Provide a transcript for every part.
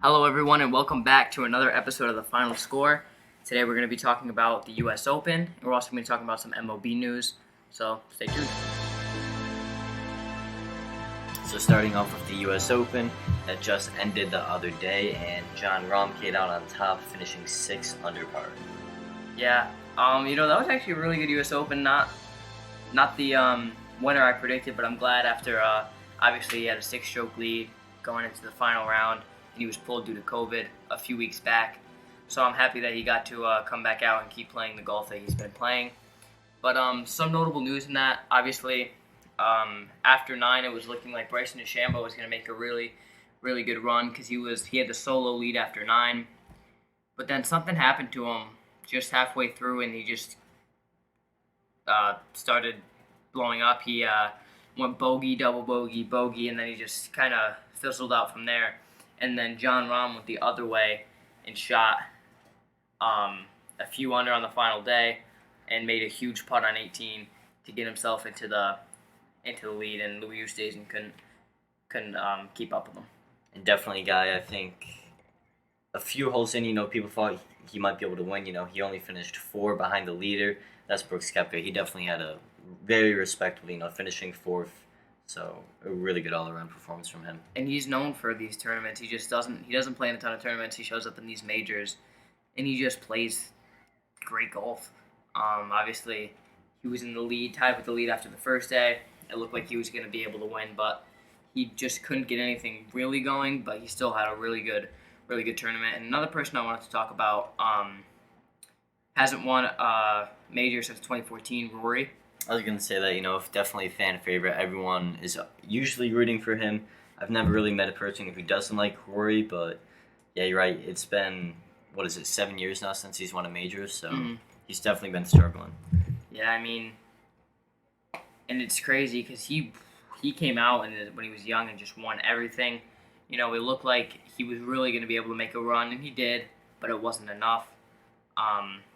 Hello, everyone, and welcome back to another episode of The Final Score. Today, we're going to be talking about the U.S. Open, and we're also going to be talking about some MLB news. So, stay tuned. So starting off with the U.S. Open, that just ended the other day, and Jon Rahm came out on top, finishing 6 under par. Yeah, that was actually a really good U.S. Open. Not the winner I predicted, but I'm glad after, obviously, he had a 6-stroke lead going into the final round. He was pulled due to COVID a few weeks back. So I'm happy that he got to come back out and keep playing the golf that he's been playing. But some notable news in that, obviously, after 9, it was looking like Bryson DeChambeau was going to make a really, really good run because he had the solo lead after 9. But then something happened to him just halfway through, and he just started blowing up. He went bogey, double bogey, bogey, and then he just kind of fizzled out from there. And then Jon Rahm went the other way and shot a few under on the final day and made a huge putt on 18 to get himself into the lead. And Louis Oosthuizen couldn't keep up with him. And definitely a guy, I think, a few holes in, people thought he might be able to win. He only finished 4 behind the leader. That's Brooks Koepka. He definitely had a very respectable, finishing 4th. So a really good all-around performance from him. And he's known for these tournaments. He doesn't play in a ton of tournaments. He shows up in these majors, and he just plays great golf. Obviously, he was in the lead, tied with the lead after the first day. It looked like he was going to be able to win, but he just couldn't get anything really going. But he still had a really good tournament. And another person I wanted to talk about hasn't won a major since 2014, Rory. I was going to say that, definitely a fan favorite. Everyone is usually rooting for him. I've never really met a person who doesn't like Rory, but yeah, you're right. It's been, 7 years now since he's won a major, so he's definitely been struggling. Yeah, and it's crazy because he came out when he was young and just won everything. It looked like he was really going to be able to make a run, and he did, but it wasn't enough,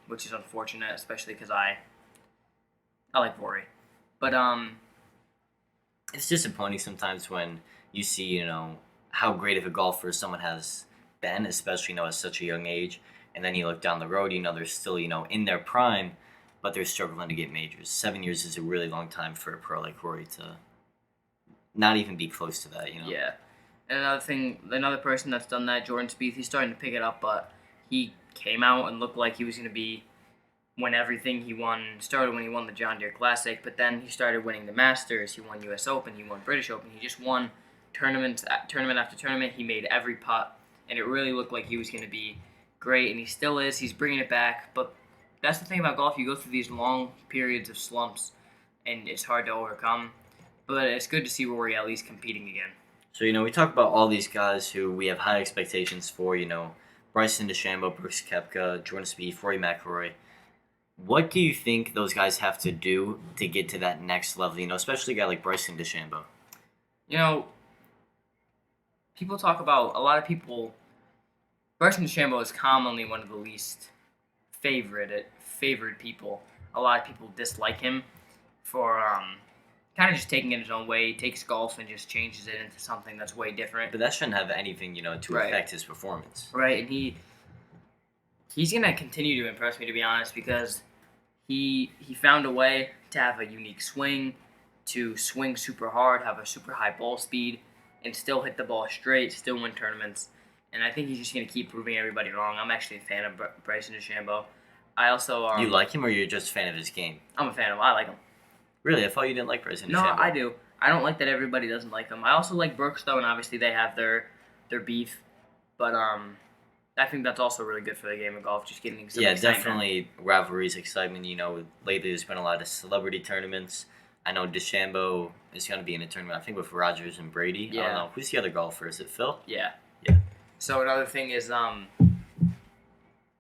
which is unfortunate, especially because I like Rory. But it's disappointing sometimes when you see, how great of a golfer someone has been, especially, at such a young age. And then you look down the road, they're still, in their prime, but they're struggling to get majors. 7 years is a really long time for a pro like Rory to not even be close to that, Yeah. And another person that's done that, Jordan Spieth, he's starting to pick it up, but he came out and looked like he was going to win everything. He started when he won the John Deere Classic, but then he started winning the Masters. He won U.S. Open. He won British Open. He just won tournament after tournament. He made every putt, and it really looked like he was going to be great, and he still is. He's bringing it back, but that's the thing about golf. You go through these long periods of slumps, and it's hard to overcome, but it's good to see Rory at least competing again. So, we talk about all these guys who we have high expectations for, Bryson DeChambeau, Brooks Koepka, Jordan Spieth, Rory McIlroy. What do you think those guys have to do to get to that next level, especially a guy like Bryson DeChambeau? People talk about, a lot of people, Bryson DeChambeau is commonly one of the least favored people. A lot of people dislike him for kind of just taking it his own way. He takes golf and just changes it into something that's way different. But that shouldn't have anything, to affect his performance. Right, and he's going to continue to impress me, to be honest, because he found a way to have a unique swing, to swing super hard, have a super high ball speed, and still hit the ball straight, still win tournaments. And I think he's just going to keep proving everybody wrong. I'm actually a fan of Bryson DeChambeau. I also... you like him, or you're just a fan of his game? I'm a fan of him. I like him. Really? I thought you didn't like Bryson DeChambeau. No, I do. I don't like that everybody doesn't like him. I also like Brooks, though, and obviously they have their beef. But I think that's also really good for the game of golf, just getting some excitement. Definitely rivalries, excitement. Lately there's been a lot of celebrity tournaments. I know DeChambeau is going to be in a tournament, I think, with Rogers and Brady. Yeah. I don't know. Who's the other golfer? Is it Phil? Yeah. Yeah. So another thing is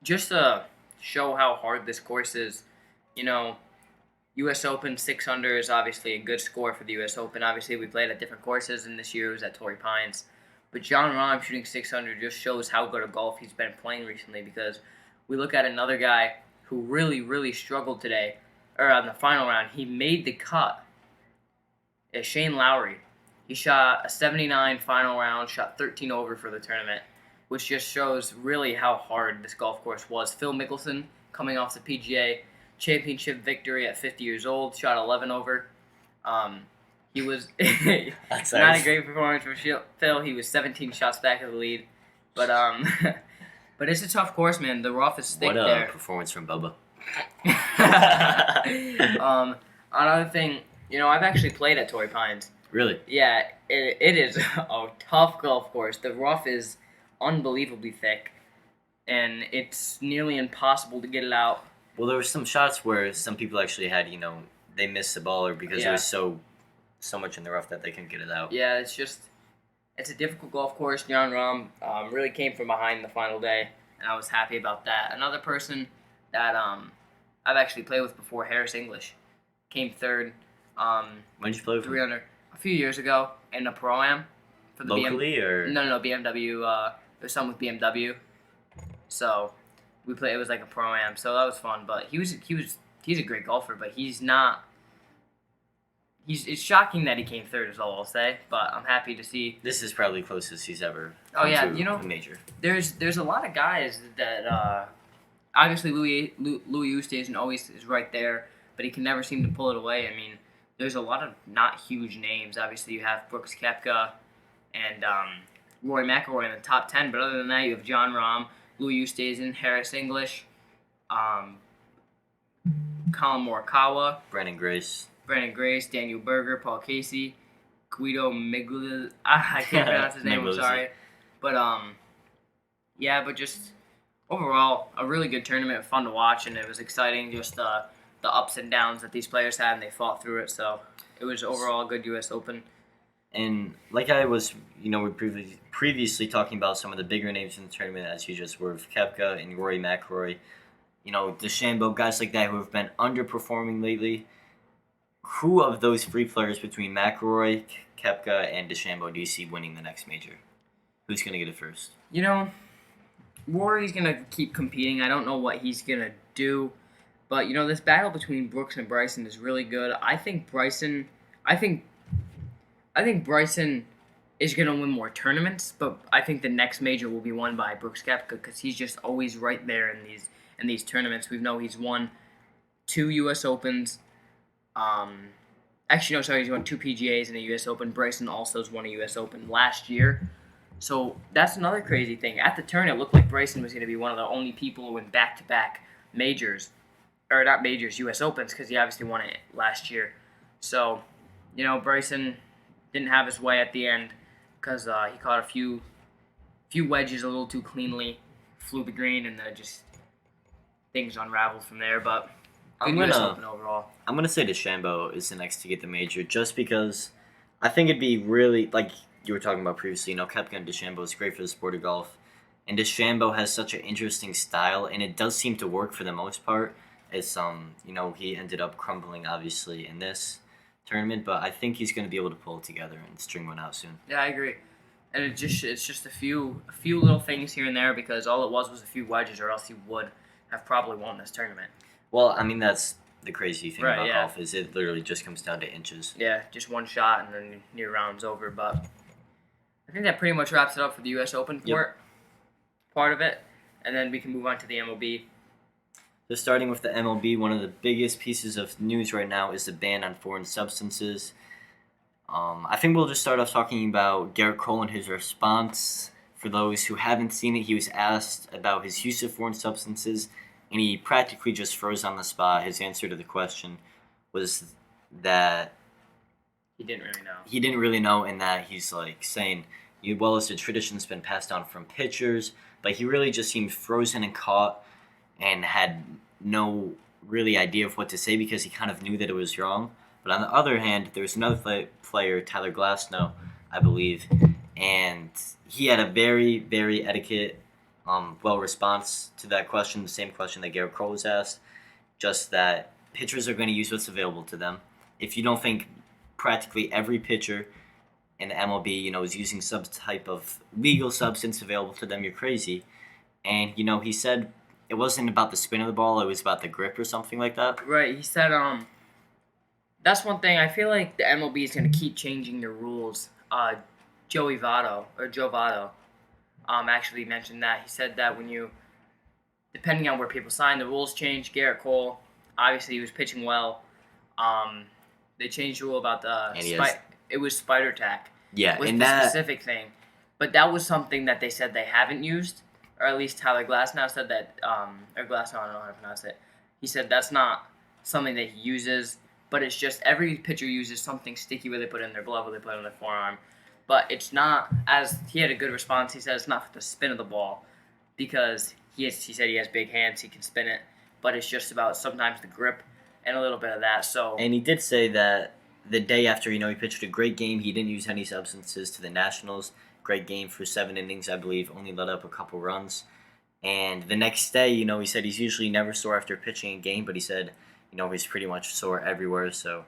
just to show how hard this course is, U.S. Open 6 under is obviously a good score for the U.S. Open. Obviously, we played at different courses, and this year it was at Torrey Pines. But Jon Rahm shooting 600 just shows how good a golf he's been playing recently, because we look at another guy who really, really struggled today, or on the final round. He made the cut. Is Shane Lowry. He shot a 79 final round, shot 13 over for the tournament. which just shows really how hard this golf course was. Phil Mickelson, coming off the PGA Championship victory at 50 years old, shot 11 over. He was That's not a nice. great performance for Phil. He was 17 shots back of the lead, but but it's a tough course, man. The rough is thick What a there. performance from Bubba. Another thing, I've actually played at Torrey Pines. Really? Yeah, it is a tough golf course. The rough is unbelievably thick, and it's nearly impossible to get it out. Well, there were some shots where some people actually had, they missed the ball or because there was so much in the rough that they couldn't get it out. Yeah, it's a difficult golf course. Jon Rahm really came from behind the final day, and I was happy about that. Another person that I've actually played with before, Harris English, came third. When did you play with him? 300 a few years ago in a pro-am for the Locally or no BMW. There's some with BMW, so we played. It was like a pro-am, so that was fun. But he's a great golfer, but he's not. It's shocking that he came third, is all I'll say. But I'm happy to see. This is probably closest he's ever. Oh yeah, to a major. There's a lot of guys that obviously Louis Oosthuizen always is right there, but he can never seem to pull it away. I mean, there's a lot of not huge names. Obviously, you have Brooks Koepka and Rory McIlroy in the top 10, but other than that, you have Jon Rahm, Louis Oosthuizen, Harris English, Colin Morikawa, Brandon Grace, Daniel Berger, Paul Casey, Guido Miglia. I can't pronounce his name. I'm sorry, but but just overall a really good tournament, fun to watch, and it was exciting. Just the ups and downs that these players had, and they fought through it. So it was overall a good U.S. Open. And like I was, we previously talking about some of the bigger names in the tournament, as you just were, with Koepka and Rory McIlroy, DeChambeau, guys like that who have been underperforming lately. Who of those three players between McIlroy, Koepka, and DeChambeau do you see winning the next major? Who's going to get it first? Rory's going to keep competing. I don't know what he's going to do. But, this battle between Brooks and Bryson is really good. I think Bryson is going to win more tournaments, but I think the next major will be won by Brooks Koepka because he's just always right there in these tournaments. We know he's won 2 U.S. Opens. He's won 2 PGAs and a U.S. Open. Bryson also has won a U.S. Open last year. So that's another crazy thing. At the turn, it looked like Bryson was going to be one of the only people who win back-to-back majors. Or not majors, U.S. Opens, because he obviously won it last year. So, Bryson didn't have his way at the end because he caught a few wedges a little too cleanly, flew the green, and then just things unraveled from there. But good U.S. Open overall. I'm going to say DeChambeau is the next to get the major just because I think it'd be really, like you were talking about previously, Koepka and DeChambeau is great for the sport of golf. And DeChambeau has such an interesting style, and it does seem to work for the most part. It's he ended up crumbling obviously in this tournament, but I think he's going to be able to pull it together and string one out soon. Yeah, I agree. And it's just a few little things here and there because all it was a few wedges, or else he would have probably won this tournament. Well, I mean that's the crazy thing about golf is it literally just comes down to inches. Yeah, just one shot and then your round's over. But I think that pretty much wraps it up for the U.S. Open part of it, and then we can move on to the MLB. So starting with the MLB, one of the biggest pieces of news right now is the ban on foreign substances. I think we'll just start off talking about Garrett Cole and his response. For those who haven't seen it, he was asked about his use of foreign substances, and he practically just froze on the spot. His answer to the question was that he didn't really know. He didn't really know, and that he's like saying, well, it's a tradition's been passed down from pitchers, but he really just seemed frozen and caught and had no really idea of what to say because he kind of knew that it was wrong. But on the other hand, there was another player, Tyler Glasnow, I believe, and he had a very, very etiquette, response to that question, the same question that Garrett Cole was asked, just that pitchers are going to use what's available to them. If you don't think practically every pitcher in the MLB, is using some type of legal substance available to them, you're crazy. And, he said it wasn't about the spin of the ball, it was about the grip or something like that. Right, he said, that's one thing. I feel like the MLB is going to keep changing the rules. Joe Votto, actually mentioned that. He said that depending on where people sign, the rules change. Garrett Cole, obviously, he was pitching well. They changed the rule about it was spider tack. Yeah, Was and the that specific thing, but that was something that they said they haven't used, or at least Tyler Glasnow said that. Or Glasnow, I don't know how to pronounce it. He said that's not something that he uses, but it's just every pitcher uses something sticky where they put it in their glove or they put it in their forearm. But it's not, as he had a good response. He said it's not for the spin of the ball, because he said he has big hands, he can spin it, but it's just about sometimes the grip and a little bit of that. So, and he did say that the day after, he pitched a great game. He didn't use any substances to the Nationals. Great game for 7 innings, I believe. Only let up a couple runs. And the next day, he said he's usually never sore after pitching a game, but he said, he's pretty much sore everywhere. So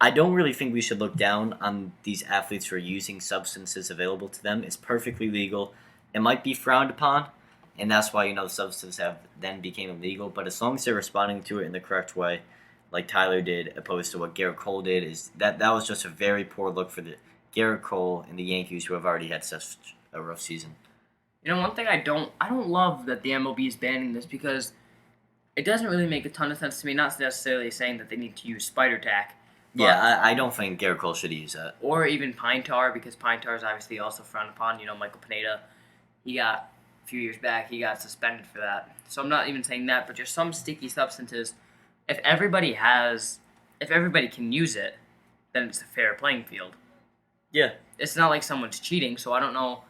I don't really think we should look down on these athletes for using substances available to them. It's perfectly legal. It might be frowned upon, and that's why, the substances have then became illegal. But as long as they're responding to it in the correct way, like Tyler did, opposed to what Garrett Cole did, is that was just a very poor look for the Garrett Cole and the Yankees, who have already had such a rough season. One thing I don't love that the MLB is banning this, because it doesn't really make a ton of sense to me. Not necessarily saying that they need to use spider tack. Yeah, I don't think Garrett Cole should use that. Or even pine tar, because pine tar is obviously also frowned upon. Michael Pineda, a few years back, he got suspended for that. So I'm not even saying that, but just some sticky substances. If everybody can use it, then it's a fair playing field. Yeah. It's not like someone's cheating, so I don't know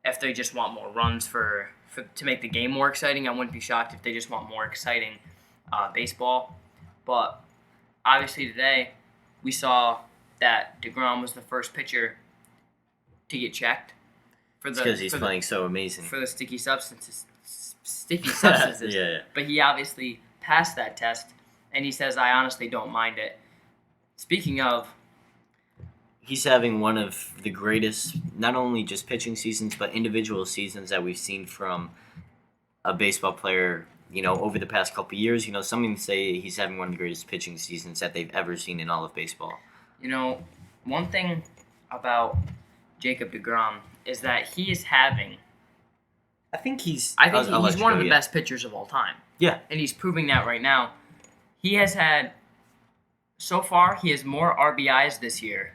if they just want more runs to make the game more exciting. I wouldn't be shocked if they just want more exciting baseball. But obviously today, we saw that DeGrom was the first pitcher to get checked. Because he's playing so amazing. For the sticky substances. Yeah. But he obviously passed that test, and he says, I honestly don't mind it. Speaking of, he's having one of the greatest, not only just pitching seasons, but individual seasons that we've seen from a baseball player, over the past couple of years. Some even say he's having one of the greatest pitching seasons that they've ever seen in all of baseball. One thing about Jacob DeGrom is that he is having... I think he's one of the best pitchers of all time. Yeah. And he's proving that right now. He has had... So far, he has more RBIs this year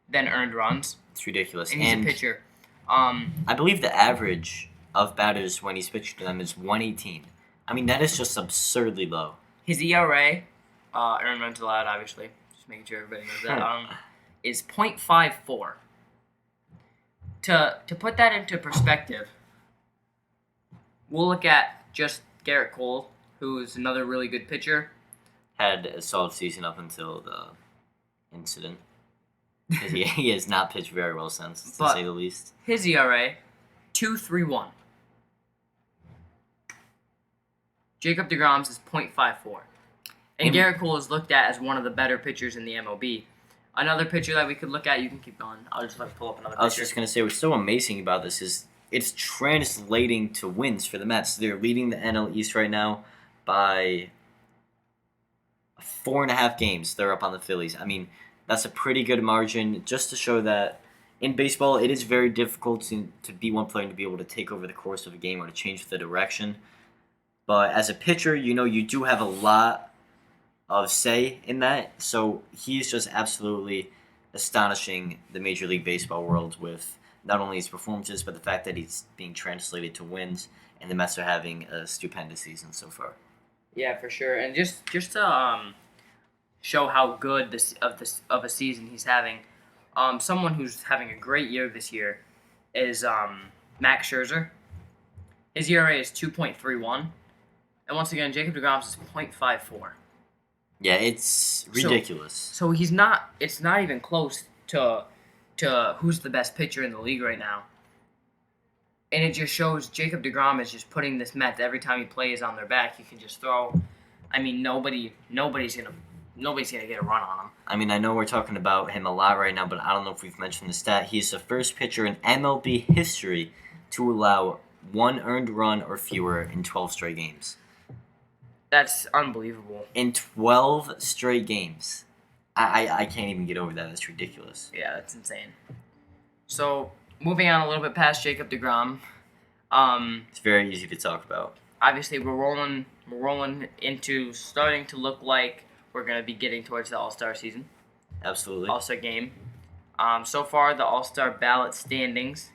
than earned runs. It's ridiculous. And he's a pitcher. I believe the average of batters when he's pitching to them is 118. I mean, that is just absurdly low. His ERA, earned runs allowed, obviously, just making sure everybody knows that, is .54. To put that into perspective, we'll look at just Garrett Cole, who is another really good pitcher. Had a solid season up until the incident. Because he has not pitched very well since, to say the least. His ERA, 2.31. Jacob DeGrom's is .54. And Garrett Cole is looked at as one of the better pitchers in the MLB. Another pitcher that we could look at, you can keep going. I'll just pull up another pitcher. I was just going to say, what's so amazing about this is it's translating to wins for the Mets. They're leading the NL East right now by 4.5 games. They're up on the Phillies. I mean, that's a pretty good margin, just to show that in baseball, it is very difficult to be one player and to be able to take over the course of a game or to change the direction. But as a pitcher, you do have a lot of say in that. So he's just absolutely astonishing the Major League Baseball world with not only his performances, but the fact that he's being translated to wins, and the Mets are having a stupendous season so far. Yeah, for sure. And just to show how good of a season he's having, someone who's having a great year this year is Max Scherzer. His ERA is 2.31. And once again, Jacob DeGrom's is .54. Yeah, it's ridiculous. So it's not even close to who's the best pitcher in the league right now. And it just shows Jacob DeGrom is just putting this Mets every time he plays on their back. He can just throw. I mean, nobody's gonna get a run on him. I mean, I know we're talking about him a lot right now, but I don't know if we've mentioned the stat. He's the first pitcher in MLB history to allow 1 earned run or fewer in 12 straight games. That's unbelievable. In 12 straight games. I can't even get over that. That's ridiculous. Yeah, that's insane. So, moving on a little bit past Jacob deGrom. It's very easy to talk about. Obviously, we're rolling into starting to look like we're going to be getting towards the All-Star season. Absolutely. All-Star game. So far, the All-Star ballot standings.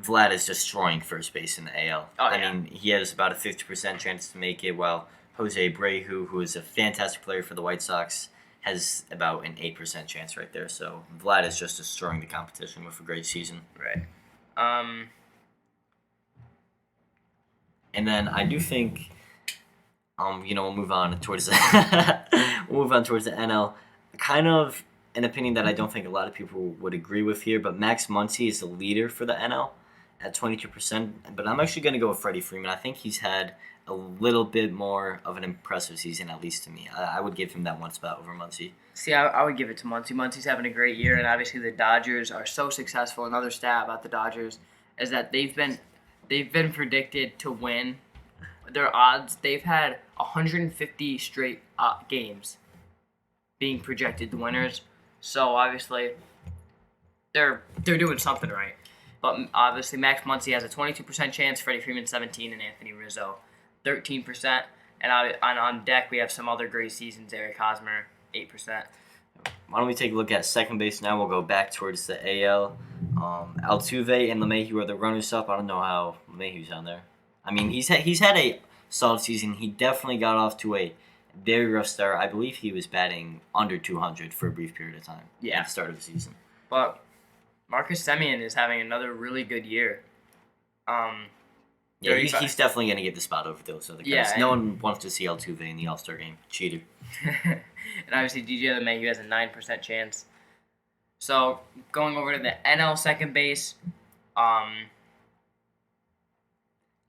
Vlad is destroying first base in the AL. Oh, I yeah. mean, he has about a 50% chance to make it, while Jose Abreu, who is a fantastic player for the White Sox, has about an 8% chance right there. So Vlad is just destroying the competition with a great season. Right. And then I do think, we'll move on towards the NL. Kind of an opinion that I don't think a lot of people would agree with here, but Max Muncy is the leader for the NL at 22%. But I'm actually going to go with Freddie Freeman. I think he's had a little bit more of an impressive season, at least to me. I would give him that one spot over Muncy. See, I would give it to Muncy. Muncy's having a great year, and obviously the Dodgers are so successful. Another stat about the Dodgers is that they've been predicted to win. Their odds, they've had 150 straight games being projected the winners. So obviously they're doing something right. But obviously Max Muncy has a 22% chance, Freddie Freeman 17, and Anthony Rizzo 13%. And on deck we have some other great seasons. Eric Hosmer 8%. Why don't we take a look at second base now? We'll go back towards the AL. Altuve and LeMahieu are the runners-up. I don't know how LeMahieu's on there. I mean, he's had a solid season. He definitely got off to a very rough start. I believe he was batting under 200 for a brief period of time at the start of the season. But Marcus Semien is having another really good year. Yeah, he's definitely going to get the spot over those other guys. Yeah, no one wants to see Altuve in the All-Star game. Cheater. And obviously DJ LeMahieu has a 9% chance. So going over to the NL second base, Ozzy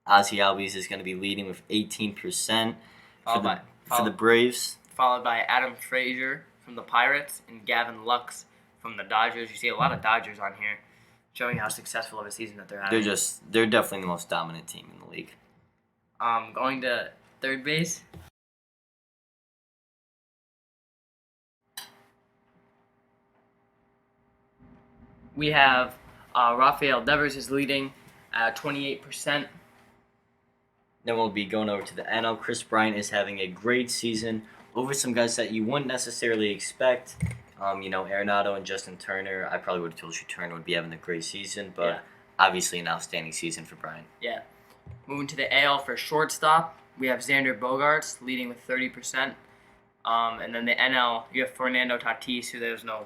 Albies is going to be leading with 18% for the Braves. Followed by Adam Frazier from the Pirates and Gavin Lux from the Dodgers. You see a lot of Dodgers on here, showing how successful of a season that they're having. They're definitely the most dominant team in the league. Going to third base. We have Rafael Devers is leading at 28%. Then we'll be going over to the NL. Chris Bryant is having a great season over some guys that you wouldn't necessarily expect. Arenado and Justin Turner. I probably would have told you Turner would be having a great season, but obviously an outstanding season for Bryant. Yeah. Moving to the AL for shortstop, we have Xander Bogaerts leading with 30%. And then the NL, you have Fernando Tatis, who there's no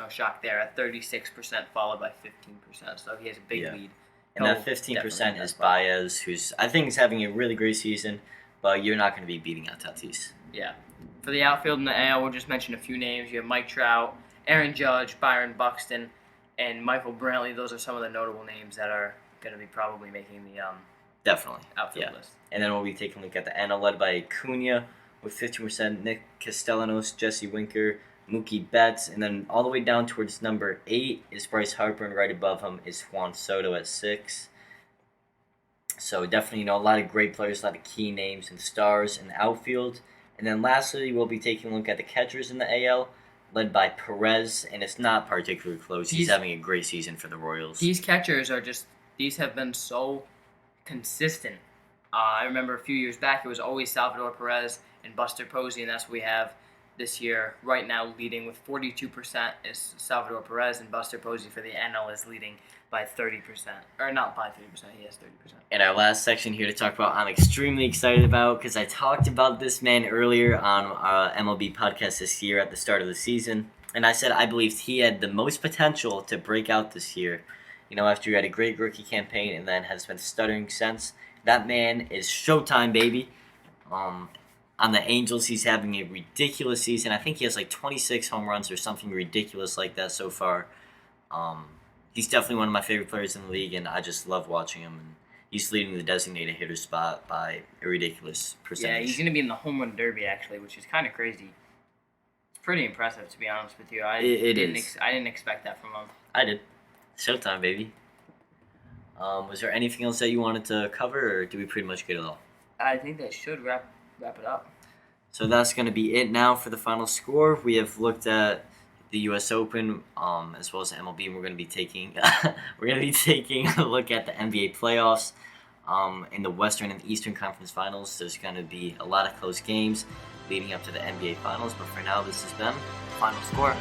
shock there, at 36%, followed by 15%. So he has a big lead. And that 15% is Baez, who's I think is having a really great season, but you're not going to be beating out Tatis. Yeah. For the outfield in the AL, we'll just mention a few names. You have Mike Trout, Aaron Judge, Byron Buxton, and Michael Brantley. Those are some of the notable names that are going to be probably making the outfield list. And then we'll be taking a look at the NL, led by Acuna with 15%, Nick Castellanos, Jesse Winker, Mookie Betts, and then all the way down towards number 8 is Bryce Harper, and right above him is Juan Soto at 6. So definitely, a lot of great players, a lot of key names and stars in the outfield. And then lastly, we'll be taking a look at the catchers in the AL, led by Perez, and it's not particularly close. He's having a great season for the Royals. These catchers these have been so consistent. I remember a few years back, it was always Salvador Perez and Buster Posey, and that's what we have this year. Right now, leading with 42% is Salvador Perez, and Buster Posey for the NL is leading by 30%. Or not by 30%, he has 30%. And our last section here to talk about, I'm extremely excited about, because I talked about this man earlier on our MLB podcast this year at the start of the season, and I said I believed he had the most potential to break out this year. After he had a great rookie campaign and then has been stuttering since. That man is Showtime, baby. On the Angels, he's having a ridiculous season. I think he has like 26 home runs or something ridiculous like that so far. He's definitely one of my favorite players in the league, and I just love watching him. And he's leading the designated hitter spot by a ridiculous percentage. Yeah, he's going to be in the home run derby, actually, which is kind of crazy. It's pretty impressive, to be honest with you. I didn't expect that from him. I did. Showtime, baby. Was there anything else that you wanted to cover, or did we pretty much get it all? I think that should wrap it up. So that's going to be it now for the final score. We have looked at the U.S. Open, as well as the MLB. And we're going to be taking a look at the NBA playoffs. In the Western and Eastern Conference Finals, there's going to be a lot of close games leading up to the NBA Finals. But for now, this has been Final Score.